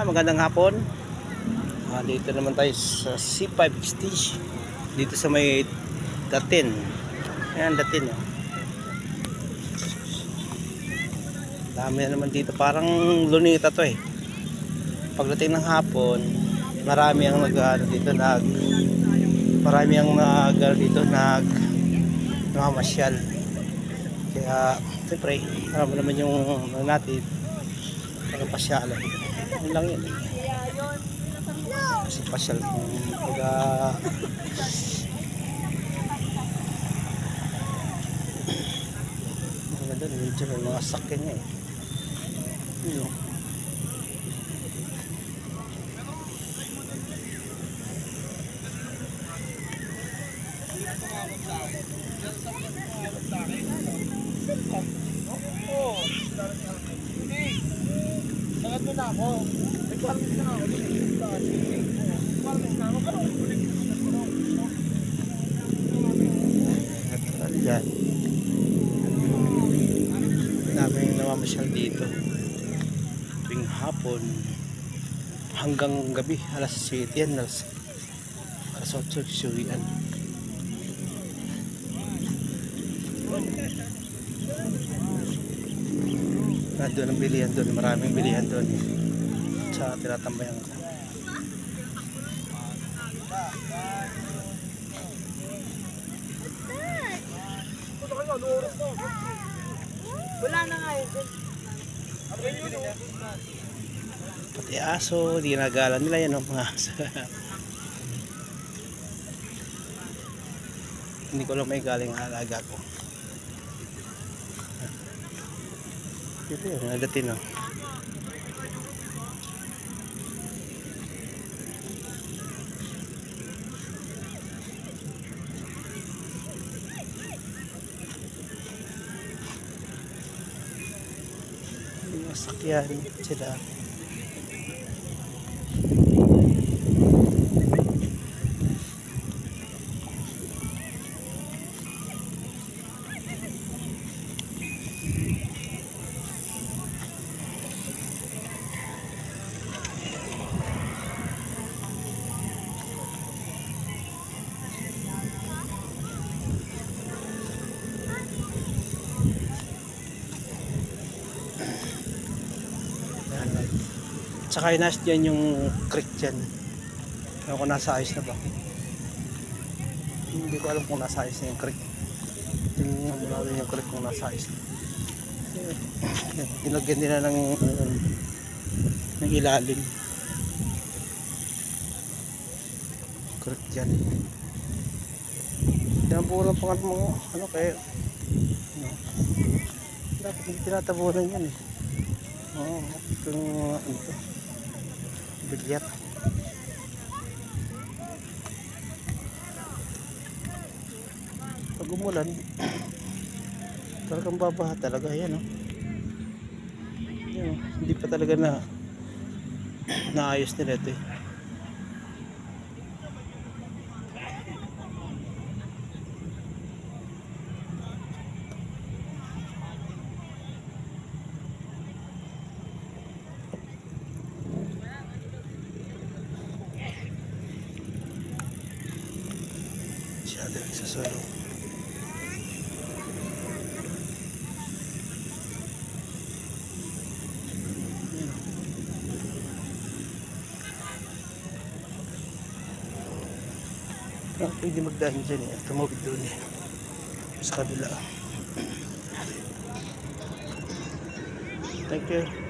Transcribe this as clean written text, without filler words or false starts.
Magandang hapon. Dito naman tayo sa C5 stage. Dito sa may Datin. Ayan, Datin. Oh. Dami na naman dito. Parang lunita to eh. Pagdating ng hapon, marami ang namamasyal. Kaya, siyempre, marami naman yung natin pasyalan. Yun lang yun. Kasi pasyal kung doon, medyo may mga sakyan niya eh. Yun. Sangat mo na ako. Nagparmis na ako. Nagparmis na ako. Yan. Daming namamasyal dito. Tuwing hapon hanggang gabi. Alas 7 yan. Alas 8 suwian. Doon ang bilihan doon. Maraming bilihan doon. Sa tinatambayan ko. Wala na nga yun. Pati aso, ginagala nila yan ang mga aso. Hindi ko lang may galing alaga ko. Ito yun, nadatin o. Masakyan sila. Tsaka inas dyan yung creek dyan. Ewan ko nasa ayos na ba. Hindi ko alam kung nasa ayos na yung creek. Tingnan mo natin yung creek kung nasa ayos na. Nilagyan nila ng ilalim. Creek dyan. Yan po lang pangat mo. Ano kaya? Dapat hindi tinatabunan yan eh. Oo, itong ito. Bilyat. Pag umulan, talagang babaha talaga. Yan o. Yan, hindi pa talaga naayos nila ito eh. Siya din sa solo. Pwede magdahin dyan eh. Tumawid doon eh. Sa kabila. Thank you.